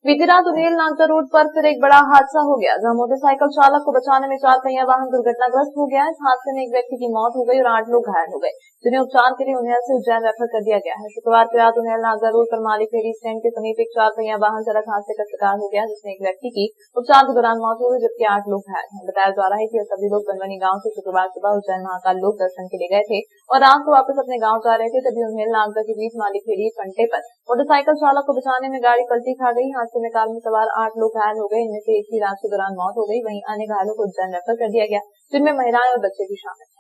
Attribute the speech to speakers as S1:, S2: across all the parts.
S1: बीती रात उन्हेल नागदा रोड पर फिर एक बड़ा हादसा हो गया, जहां मोटरसाइकिल चालक को बचाने में 4 पहिया वाहन दुर्घटनाग्रस्त हो गया। इस हादसे में एक व्यक्ति की मौत हो गई और 8 लोग घायल हो गए, जिन्हें उपचार के लिए उन्हेल से उज्जैन रेफर कर दिया गया है। शुक्रवार की रात उन्हेल नागदा रोड पर माली फेरी स्टैंड के समीप एक 4 पहिया वाहन सड़क हादसे का शिकार हो गया, जिसमें एक व्यक्ति की उपचार के दौरान मौत हो गई, जबकि 8 लोग घायल हैं। बताया जा रहा है कि ये सभी लोग बनवनी गांव से शुक्रवार सुबह उज्जैन महाकाल लोक दर्शन के लिए गए थे और रात को वापस अपने गांव जा रहे थे, तभी उन्हेल नागदा के बीच माली फेरी कंटे पर मोटरसाइकिल चालक को बचाने में गाड़ी पलटी खा गई। हादसे में कार में सवार 8 लोग घायल हो गए, इनमें से एक की इलाज के दौरान मौत हो गई। वहीं अन्य घायलों को उज्जैन रेफर कर दिया गया, जिनमें महिलाएं और बच्चे भी शामिल हैं।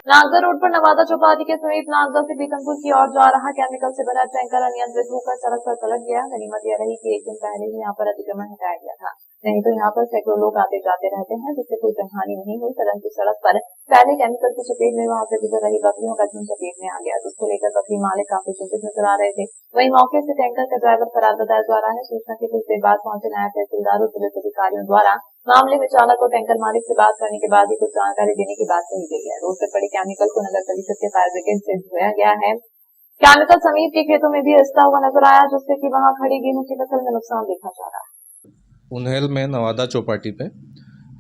S1: नागदा रोड पर नवादा चौपाटी के समीप नागदा से बीकनपुर की ओर जा रहा केमिकल से भरा टैंकर अनियंत्रित होकर सड़क पर पलट गया। गनीमत यह रही कि एक दिन पहले ही यहाँ पर अतिक्रमण हटाया गया था, नहीं तो यहाँ पर सैकड़ों लोग आते जाते रहते हैं, जिससे कोई जनहानि नहीं हुई। परंतु सड़क पर पहले केमिकल की चपेट में वहां से गुजर रही बकरियों का झुंड चपेट में आ गया, जिसको लेकर बकरी मालिक काफी चिंतित नजर आ रहे थे। वहीं मौके से टैंकर का ड्राइवर फरार बताया जा रहा है। सूचना के कुछ देर बाद पहुंचे नायब तहसीलदार और पुलिस अधिकारियों द्वारा मामले में चालक और टैंकर मालिक से बात करने के बाद ही कुछ जानकारी देने की बात कही गई है। रोड पर पड़ी केमिकल को नगर परिषद के फायर ब्रिगेड से धोया गया है। केमिकल समीप के खेतों में भी रिसता हुआ नजर आया, जिससे कि वहां खड़ी गेहूं की फसल में नुकसान देखा जा रहा है।
S2: उन्हेल में नवादा चौपाटी पे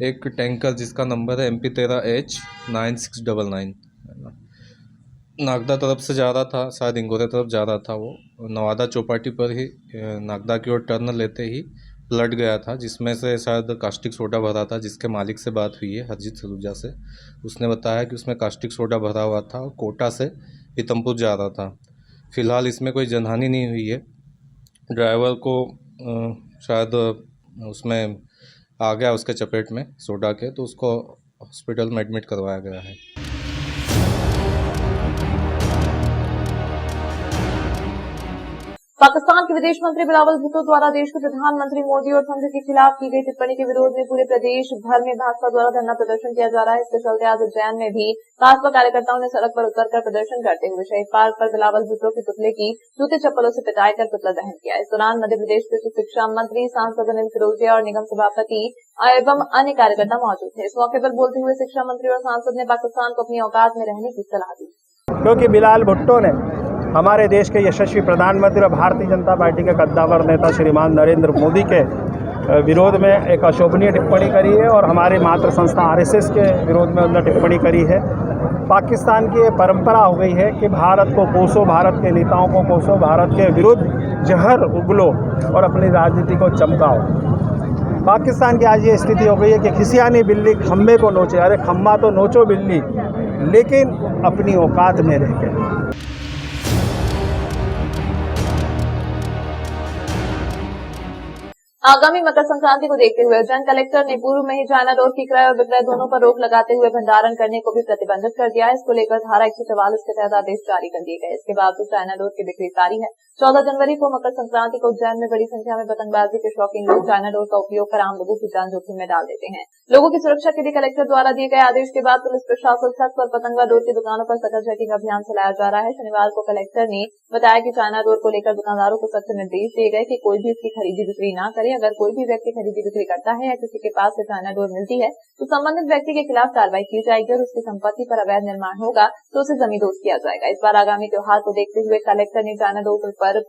S2: एक टैंकर जिसका नंबर है MP13H9699 नागदा तरफ से जा रहा था, शायद इंगोरे तरफ जा रहा था। वो नवादा चौपाटी पर ही नागदा की ओर टर्न लेते ही पलट गया था, जिसमें से शायद कास्टिक सोडा भरा था। जिसके मालिक से बात हुई है हरजीत सलूजा से, उसने बताया कि उसमें कास्टिक सोडा भरा हुआ था और कोटा से पीतमपुर जा रहा था। फिलहाल इसमें कोई जनहानि नहीं हुई है। ड्राइवर को शायद उसमें आ गया उसके चपेट में सोडा के, तो उसको हॉस्पिटल में एडमिट करवाया गया है।
S1: पाकिस्तान के विदेश मंत्री बिलावल भुट्टो द्वारा देश के प्रधानमंत्री मोदी और संघ के खिलाफ की गई टिप्पणी के विरोध में पूरे प्रदेश भर में भाजपा द्वारा धरना प्रदर्शन किया जा रहा है। इसके चलते आज उज्जैन में भी भाजपा कार्यकर्ताओं ने सड़क पर उतरकर प्रदर्शन करते हुए शहीद पार्क पर बिलावल भुट्टो के पुतले की जूते चप्पलों से पिटाई कर पुतला दहन किया। इस दौरान मध्य प्रदेश के शिक्षा मंत्री, सांसद अनिल फिरोजिया और निगम सभापति एवं अन्य कार्यकर्ता मौजूद थे। इस मौके पर बोलते हुए शिक्षा मंत्री और सांसद ने पाकिस्तान को अपनी औकात में रहने की सलाह दी,
S3: क्योंकि बिलावल भुट्टो ने हमारे देश के यशस्वी प्रधानमंत्री और भारतीय जनता पार्टी के कद्दावर नेता श्रीमान नरेंद्र मोदी के विरोध में एक अशोभनीय टिप्पणी करी है और हमारे मातृ संस्था आरएसएस के विरोध में उन्होंने टिप्पणी करी है। पाकिस्तान की ये परंपरा हो गई है कि भारत को कोसो, भारत के नेताओं को कोसो, भारत के विरुद्ध जहर उगलो और अपनी राजनीति को चमकाओ। पाकिस्तान की आज ये स्थिति हो गई है कि खिसियानी बिल्ली खम्भे को नोचे। अरे खम्भा तो नोचो बिल्ली, लेकिन अपनी औकात में रह के।
S1: आगामी मकर संक्रांति को देखते हुए उज्जैन कलेक्टर ने पूर्व में ही चाइना डोर की क्रय और विक्रय दोनों पर रोक लगाते हुए भंडारण करने को भी प्रतिबंधित कर दिया है। इसको लेकर धारा 144 के तहत आदेश जारी कर दिए गए। इसके बावजूद चाइना डोर की बिक्री जारी है। 14 जनवरी को मकर संक्रांति को उज्जैन में बड़ी संख्या में पतंगबाजी के शौकीन लोग चाइना डोर का उपयोग कर आम लोगों की जान जोखिम में डाल देते हैं। लोगों की सुरक्षा के लिए कलेक्टर द्वारा दिए गए आदेश के बाद पुलिस प्रशासन सख्त और पतंगा डोर की दुकानों पर सघन चेकिंग अभियान चलाया जा रहा है। शनिवार को कलेक्टर ने बताया कि चाइना डोर को लेकर दुकानदारों को सख्त निर्देश दिए गए कि कोई भी इसकी खरीदी बिक्री न करे। अगर कोई भी व्यक्ति खरीदी बिक्री करता है या किसी के पास से चाइना डोर मिलती है तो संबंधित व्यक्ति के खिलाफ कार्रवाई की जाएगी और उसकी संपत्ति पर अवैध निर्माण होगा तो उसे जमींदोज किया जाएगा। इस बार आगामी त्योहार को देखते हुए कलेक्टर ने चाइना डोर पर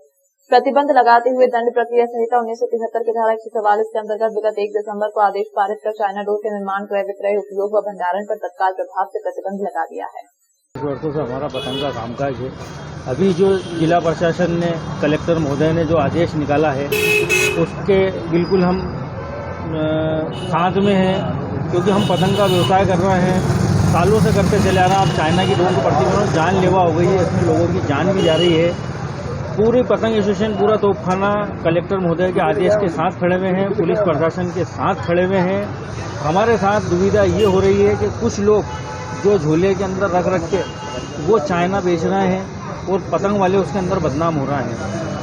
S1: प्रतिबंध लगाते हुए दंड प्रक्रिया संहिता 1973 की धारा 144 के अंतर्गत विगत 1 दिसंबर को आदेश पारित कर चाइना डोर के निर्माण, क्रय, विक्रय, उपयोग व भंडारण पर तत्काल प्रभाव से प्रतिबंध लगा दिया है।
S4: वर्षों से हमारा पतंग का कामकाज है। अभी जो जिला प्रशासन ने, कलेक्टर महोदय ने जो आदेश निकाला है उसके बिल्कुल हम साथ में हैं, क्योंकि हम पतंग का व्यवसाय कर रहे हैं, सालों से करते चले आ रहे हैं। अब चाइना की डोर को प्रतिबंध जानलेवा हो गई है, इसमें लोगों की जान भी जा रही है। पूरी पतंग एसोसिएशन, पूरा तोपखाना कलेक्टर महोदय के आदेश के साथ खड़े हुए हैं, पुलिस प्रशासन के साथ खड़े हुए हैं। हमारे साथ दुविधा ये हो रही है कि कुछ लोग जो झोले के अंदर रख के वो चाइना बेच रहे हैं और पतंग वाले उसके अंदर बदनाम हो रहे हैं।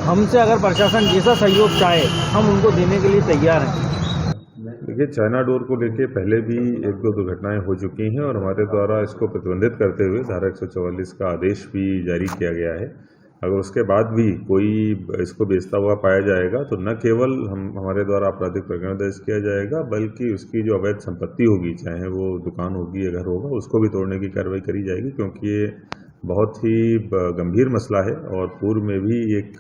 S4: हमसे अगर प्रशासन जैसा सहयोग चाहे हम उनको देने के लिए तैयार हैं।
S5: देखिए, चाइना डोर को लेके पहले भी 1-2 दुर्घटनाएं हो चुकी हैं और हमारे द्वारा इसको प्रतिबंधित करते हुए धारा 144 का आदेश भी जारी किया गया है। अगर उसके बाद भी कोई इसको बेचता हुआ पाया जाएगा तो न केवल हमारे द्वारा आपराधिक प्रकरण दर्ज किया जाएगा, बल्कि उसकी जो अवैध संपत्ति होगी, चाहे वो दुकान होगी या घर होगा, उसको भी तोड़ने की कार्रवाई करी जाएगी, क्योंकि ये बहुत ही गंभीर मसला है और पूर्व में भी एक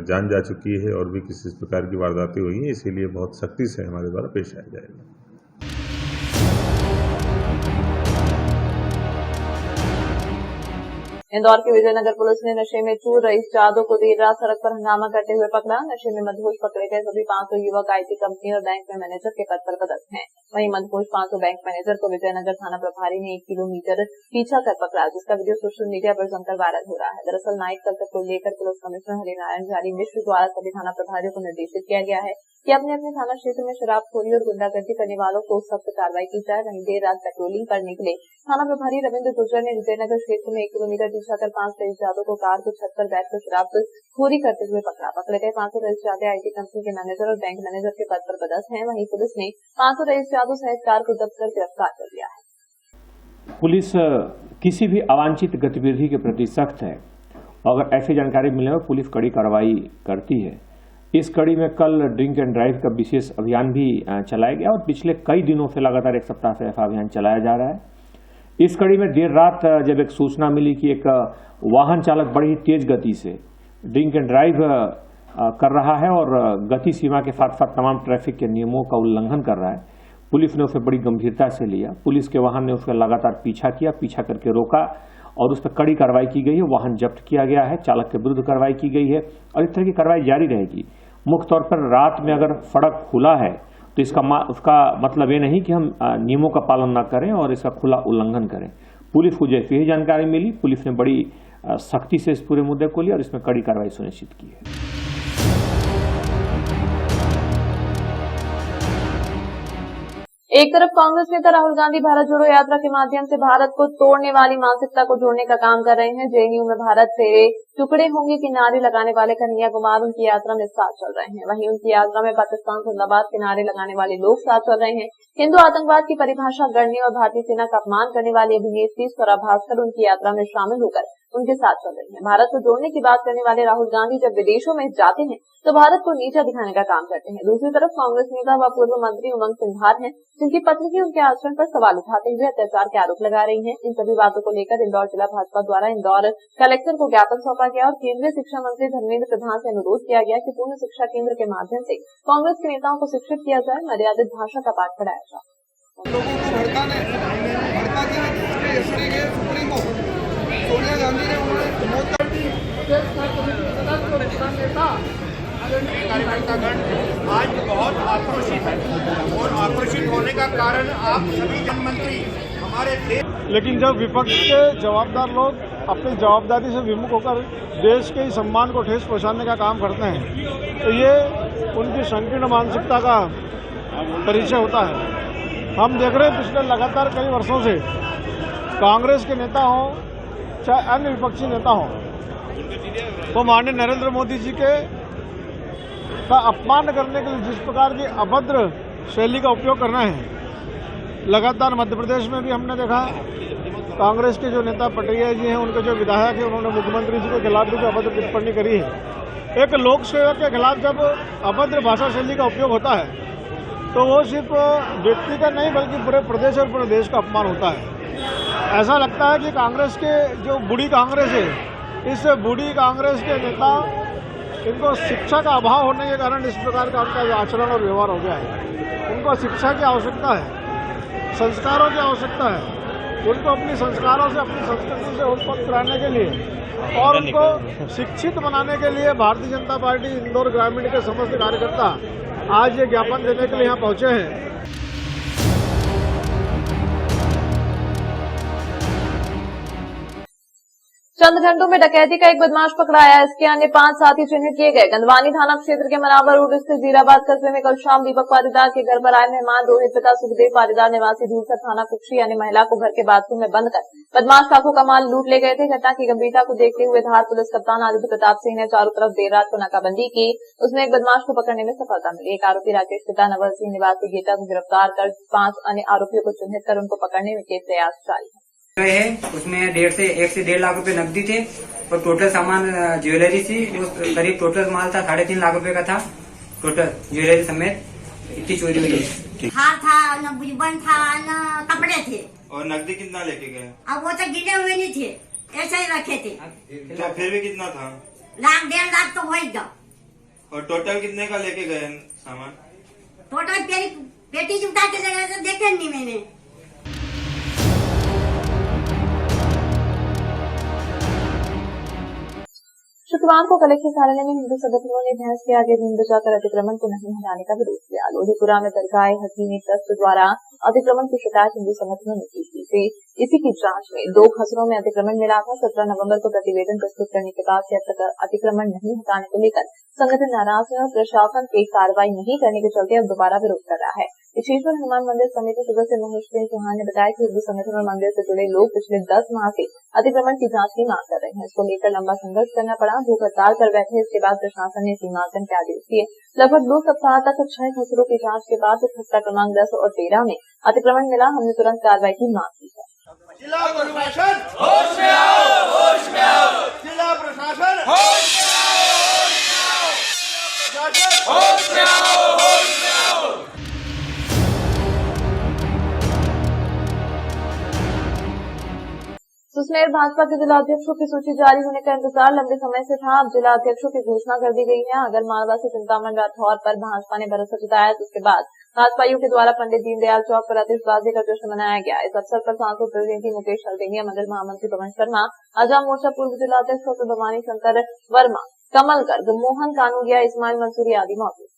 S5: जान जा चुकी है और भी किसी प्रकार की वारदातें हुई हैं, इसीलिए बहुत सख्ती से हमारे द्वारा पेश आया जाएगा।
S1: इंदौर के विजयनगर पुलिस ने नशे में चूर रईस जादव को देर रात सड़क पर हंगामा करते हुए पकड़ा। नशे में मदहोश पकड़े गए सभी 500 युवक आईटी कंपनी और बैंक में मैनेजर के पद पर पदस्थ हैं। वहीं मदहोश 500 बैंक मैनेजर को विजयनगर थाना प्रभारी ने 1 किलोमीटर पीछा कर पकड़ा, जिसका वीडियो सोशल मीडिया पर जमकर वायरल हो रहा है। दरअसल नाइट कल्चर को लेकर पुलिस कमिश्नर हरिनारायण जारी मिश्र द्वारा सभी थाना प्रभारियों को निर्देशित किया गया है कि अपने अपने थाना क्षेत्र में शराबखोरी और गुंडागर्दी करने वालों को सख्त कार्रवाई की जाए। वहीं देर रात पेट्रोलिंग पर निकले थाना प्रभारी रविंद्र गुर्जर ने विजयनगर क्षेत्र में 1 किलोमीटर पीछा कर 5 रईस जादव को कार की छत पर बैठकर शराबखोरी करते हुए पकड़ा। पकड़े गए 500 रईस जादव आईटी कंपनी के मैनेजर और बैंक मैनेजर के पद पर पदस्थ हैं। वहीं पुलिस ने 500 रईस जादव सहित कार को जब्त कर गिरफ्तार कर लिया है।
S6: पुलिस किसी भी अवांछित गतिविधि के प्रति सख्त है। अगर ऐसी जानकारी मिलने पर पुलिस कड़ी कार्रवाई करती है। इस कड़ी में कल ड्रिंक एंड ड्राइव का विशेष अभियान भी चलाया गया और पिछले कई दिनों से लगातार 1 सप्ताह से ऐसा अभियान चलाया जा रहा है। इस कड़ी में देर रात जब एक सूचना मिली कि एक वाहन चालक बड़ी ही तेज गति से ड्रिंक एंड ड्राइव कर रहा है और गति सीमा के साथ साथ तमाम ट्रैफिक के नियमों का उल्लंघन कर रहा है, पुलिस ने उसे बड़ी गंभीरता से लिया। पुलिस के वाहन ने उसका लगातार पीछा किया, पीछा करके रोका और उस पर कड़ी कार्रवाई की गई है। वाहन जब्त किया गया है, चालक के विरुद्ध कार्रवाई की गई है और इस तरह की कार्रवाई जारी रहेगी। मुख्य तौर पर रात में अगर सड़क खुला है तो उसका मतलब ये नहीं कि हम नियमों का पालन न करें और इसका खुला उल्लंघन करें। पुलिस को जैसी ही जानकारी मिली, पुलिस ने बड़ी सख्ती से इस पूरे मुद्दे को लिया और इसमें कड़ी कार्रवाई सुनिश्चित की है।
S1: एक तरफ कांग्रेस नेता राहुल गांधी भारत जोड़ो यात्रा के माध्यम से भारत को तोड़ने वाली मानसिकता को जोड़ने का काम कर रहे हैं। जेएनयू में भारत से टुकड़े होंगे के नारे लगाने वाले कन्हैया कुमार उनकी यात्रा में साथ चल रहे हैं। वहीं उनकी यात्रा में पाकिस्तान जिंदाबाद के नारे लगाने वाले लोग साथ चल रहे हैं। हिंदू आतंकवाद की परिभाषा गढ़ने और भारतीय सेना का अपमान करने वाली अभिनेत्री स्वरा भास्कर उनकी यात्रा में शामिल होकर उनके साथ चल रही हैं। भारत को जोड़ने की बात करने वाले राहुल गांधी जब विदेशों में जाते हैं तो भारत को नीचा दिखाने का काम करते हैं। दूसरी तरफ कांग्रेस नेता व पूर्व मंत्री उमंग सिंघार हैं, जिनकी पत्नी की उनके आचरण पर सवाल उठाते हुए अत्याचार के आरोप लगा रही हैं। इन सभी बातों को लेकर इंदौर जिला भाजपा द्वारा इंदौर कलेक्टर को ज्ञापन सौंपा गया और केंद्रीय शिक्षा मंत्री धर्मेंद्र प्रधान से अनुरोध किया गया कि पूर्ण शिक्षा केंद्र के माध्यम से कांग्रेस के नेताओं को शिक्षित किया जाए, मर्यादित भाषा का पाठ पढ़ाया जाए।
S7: सोनिया गांधी ने कार्यकर्तागण आज बहुत आक्रोशित है और आक्रोशित होने का कारण आप सभी जनमंत्री हमारे देश।
S3: लेकिन जब विपक्ष के जवाबदार लोग अपनी जवाबदारी से विमुख होकर देश के सम्मान को ठेस पहुंचाने का काम करते हैं तो ये उनकी संकीर्ण मानसिकता का परिचय होता है। हम देख रहे हैं पिछले लगातार कई वर्षों से कांग्रेस के नेता हों चाहे अन्य विपक्षी नेता हों, वो माननीय नरेंद्र मोदी जी के का अपमान करने के लिए जिस प्रकार की अभद्र शैली का उपयोग करना है, लगातार मध्य प्रदेश में भी हमने देखा कांग्रेस के जो नेता पटैया जी हैं, उनके जो विधायक हैं, उन्होंने मुख्यमंत्री जी के खिलाफ भी अभद्र टिप्पणी करी है। एक लोक सेवक के खिलाफ जब अभद्र भाषा शैली का उपयोग होता है तो वो सिर्फ व्यक्ति का नहीं बल्कि पूरे प्रदेश और पूरे देश का अपमान होता है। ऐसा लगता है कि कांग्रेस के जो बूढ़ी कांग्रेस है, इस बूढ़ी कांग्रेस के नेता इनको शिक्षा का अभाव होने के कारण इस प्रकार का उनका आचरण और व्यवहार हो गया है। उनको शिक्षा की आवश्यकता है, संस्कारों की आवश्यकता है। उनको अपनी संस्कारों से, अपनी संस्कृति से उत्पन्न कराने के लिए और उनको शिक्षित बनाने के लिए भारतीय जनता पार्टी इंदौर ग्रामीण के समस्त कार्यकर्ता आज ये ज्ञापन देने के लिए यहाँ पहुंचे हैं।
S1: चंद घंटों में डकैती का एक बदमाश पकड़ाया, इसके अन्य 5 साथी चिन्हित किए गए। गंदवानी थाना क्षेत्र के मनावर रोड स्थित जीराबाद कस्बे में कल शाम दीपक पाटीदार के घर पर आए मेहमान रोहित पिता सुखदेव पाटीदार निवासी धूलसर थाना कुक्षी यानी महिला को घर के बाथरूम में बंद कर बदमाश लाखों का माल लूट ले गए थे। घटना की गंभीरता को देखते हुए धार पुलिस कप्तान आदित्य प्रताप सिंह ने चारों तरफ देर रात को नाकाबंदी की। उसमें एक बदमाश को पकड़ने में सफलता मिली। एक आरोपी राकेश पिता नवल सिंह निवासी गेटा को गिरफ्तार कर 5 अन्य आरोपियों को चिन्हित कर उनको पकड़ने के प्रयास जारी है।
S8: उसमें 1.5 से 1.5 लाख रुपए नकदी थे और टोटल सामान ज्वेलरी थी, वो करीब टोटल माल था 3.5 लाख रुपए का था टोटल ज्वेलरी समेत। इतनी चोरी हुई है।
S9: हार था न बुजबन था न कपड़े थे।
S10: और नकदी कितना लेके गए?
S9: अब वो तो गिने हुए नहीं थे, ऐसे ही रखे थे।
S10: तो फिर भी कितना था?
S9: 1.5 लाख तो होगा।
S10: और टोटल कितने का लेके गए सामान?
S9: टोटल पेटी जुटा के ले गए तो देखे नहीं मैंने।
S1: शुक्रवार को कलेक्टर कार्यालय में हिंदू संगठनों ने भैंस के आगे नींद बचाकर अतिक्रमण को नहीं हटाने का विरोध किया। लोधीपुरा में दरगाह हकीमी ट्रस्ट द्वारा अतिक्रमण की शिकायत हिंदू संगठनों ने की थी। इसी की जांच में 2 खसरों में अतिक्रमण मिला था। 17 नवंबर को प्रतिवेदन प्रस्तुत करने के बाद से अब तक अतिक्रमण नहीं हटाने को लेकर संगठन नाराज है और प्रशासन की कार्रवाई नहीं करने के चलते अब दोबारा विरोध कर रहा है। विशेषकर हनुमान मंदिर समिति सदस्य महेश सिंह चौहान ने बताया कि हिंदू संगठन और मंदिर से जुड़े लोग पिछले 10 माह से अतिक्रमण की जांच की मांग कर रहे हैं। इसको लेकर लंबा संघर्ष करना पड़ा। भूख हड़ताल कर बैठे। इसके बाद प्रशासन ने सीमांकन के आदेश दिए। लगभग 2 सप्ताह तक 6 खसरों की जांच के बाद खसरा क्रमांक 10 और 13 में अतिक्रमण मिला। हमने तुरंत कार्रवाई की मांग की है।
S7: जिला प्रशासन होश में आओ, होश में आओ। जिला प्रशासन होश में आओ, होश में आओ।
S1: सुसनेर भाजपा के जिला अध्यक्षों की सूची जारी होने का इंतजार लंबे समय से था। अब जिला अध्यक्षों की घोषणा कर दी गई है। अगर मालवा से चिंतामण राठौर पर भाजपा ने भरोसा जताया तो उसके बाद भाजपाइयों के द्वारा पंडित दीनदयाल चौक पर आतिशबाजी का जश्न मनाया गया। इस अवसर पर सांसद प्रतिनिधि मुकेश हल्दिंगिया, मंडल महामंत्री पवन शर्मा, आजाम मोर्चा पूर्व जिला अध्यक्ष और भवानी शंकर वर्मा, कमल गर्ग, मोहन कानूरिया, इस्माइल मंसूरी आदि मौजूद थे।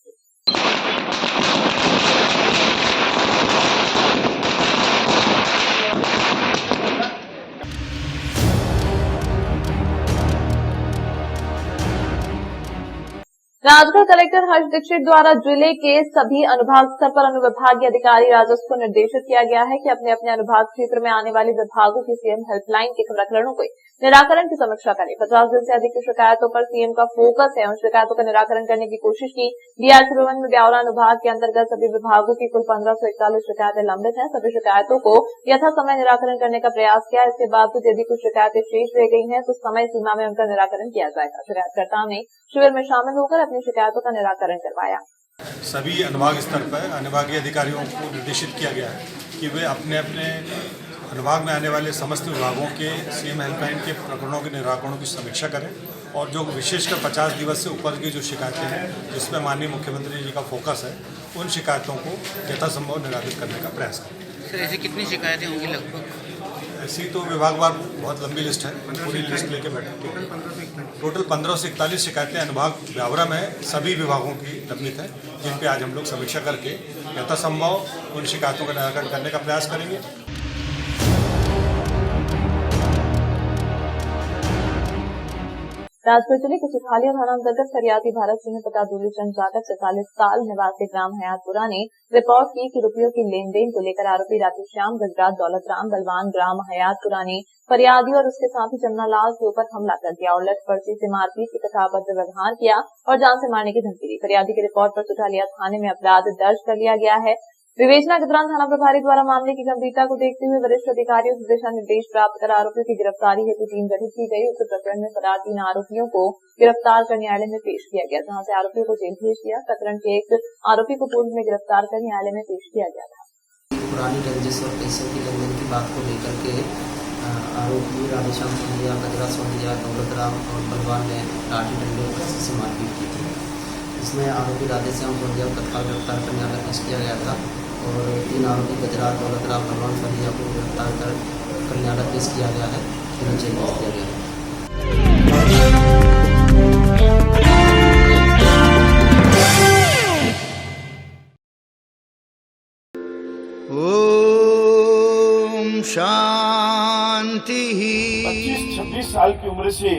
S1: राजगढ़ कलेक्टर हर्ष दीक्षित द्वारा जिले के सभी अनुभाग स्तर पर अनुविभागीय अधिकारी राजस्व को निर्देशित किया गया है कि अपने अपने अनुभाग क्षेत्र में आने वाले विभागों की सीएम हेल्पलाइन के प्रकरणों को निराकरण की समीक्षा करें। 50 दिन से अधिक की शिकायतों पर सीएम का फोकस है। उन शिकायतों का निराकरण करने की कोशिश की। डीआरसी भवन में ब्यौरा अनुभाग के अंतर्गत सभी विभागों की कुल 1541 शिकायतें लंबित हैं। सभी शिकायतों को यथा समय निराकरण करने का प्रयास किया। इसके बावजूद यदि कुछ शिकायतें शेष रह गई हैं तो समय सीमा में उनका निराकरण किया जाएगा। शिकायतकर्ताओं ने शिविर में शामिल होकर अपनी शिकायतों का निराकरण करवाया।
S11: सभी अनुभाग स्तर पर अनुभागीय अधिकारियों को निर्देशित किया गया है कि वे अपने अपने अनुभाग में आने वाले समस्त विभागों के सीएम हेल्पलाइन के प्रकरणों के निराकरणों की समीक्षा करें और जो विशेषकर 50 दिवस से ऊपर की जो शिकायतें हैं जिसमें माननीय मुख्यमंत्री जी का फोकस है उन शिकायतों को यथासंभव निराकृत करने का प्रयास करें।
S8: सर ऐसी कितनी शिकायतें होंगी लगभग?
S11: ऐसी तो विभागवार बहुत लंबी लिस्ट है, पूरी लिस्ट लेके बैठेंगे। टोटल 15 से 41 शिकायतें अनुभाग ब्यौरा में सभी विभागों की लंबित हैं जिन पे आज हम लोग समीक्षा करके यथासंभव उन शिकायतों का निराकरण करने का प्रयास करेंगे।
S1: राजगढ़ जिले के सुखालिया थाना अंतर्गत फरियादी भारत सिंह तथा दूलीचंद जाटव 47 साल निवासी ग्राम हयातपुरा ने रिपोर्ट की कि रुपयों की लेन देन को लेकर आरोपी राधेश्याम, गजराज, दौलतराम, बलवान ग्राम हयातपुरा ने फरियादी और उसके साथी जमनालाल के ऊपर हमला कर दिया और लठ पर्ची से मारपीट की तथा अभद्र व्यवहार किया और जान से मारने की धमकी दी। फरियादी की रिपोर्ट पर सुखालिया थाने में अपराध दर्ज कर लिया गया है। विवेचना के दौरान थाना प्रभारी द्वारा मामले की गंभीरता को देखते हुए वरिष्ठ अधिकारियों से दिशा निर्देश प्राप्त कर आरोपियों की गिरफ्तारी हेतु टीम गठित की गई। उक्त प्रकरण में फरार 3 आरोपियों को गिरफ्तार कर न्यायालय में पेश किया गया, जहां से आरोपियों को जेल भेज दिया। प्रकरण के एक आरोपी को पूर्व में गिरफ्तार कर न्यायालय में पेश किया गया था।
S12: पुरानी रंजिश और पैसों की लेनदेन की बात को लेकर के आरोपी राधेश्याम सोंधिया, गजराज सोंधिया, दौलतराम और बलवान ने लाठी डंडे और रस्सी से मारपीट की थी। इसमें आरोपी राधेश्याम सोंधिया को तत्काल गिरफ्तार कर न्यायालय पेश किया गया था और 3 आरोपी गजराज, दौलतराम, बलवान सोंधिया को गिरफ्तार कर न्यायालय पेश किया गया है, फिर जेल भेज दिया गया है।
S13: ओम शांति।
S7: 25-26 साल की उम्र से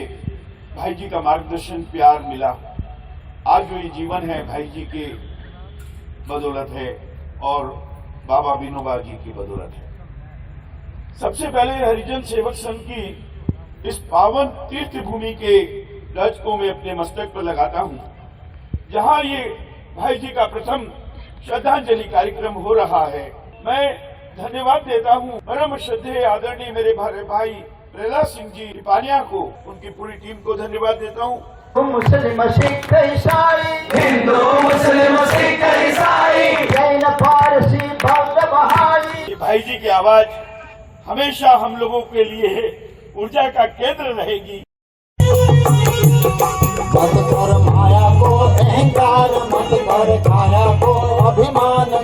S7: भाई जी का मार्गदर्शन, प्यार मिला। आज जो ये जीवन है भाई जी के बदौलत है और बाबा विनोबा जी की बदौलत है। सबसे पहले हरिजन सेवक संघ की इस पावन तीर्थ भूमि के ध्वज को मैं अपने मस्तक पर लगाता हूं, जहां ये भाई जी का प्रथम श्रद्धांजलि कार्यक्रम हो रहा है। मैं धन्यवाद देता हूं परम श्रद्धेय आदरणीय मेरे भाई प्रहलाद सिंह जी पानिया को, उनकी पूरी टीम को धन्यवाद देता हूँ।
S14: मुस्लिम सिख ईसाई, हिंदू मुस्लिम सिख ईसाई, जैन पारसी बौद्ध बहाई,
S7: भाई जी की आवाज हमेशा हम लोगों के लिए ऊर्जा का केंद्र रहेगी।
S14: मत कर माया को अहंकार, मत कर काया को अभिमान।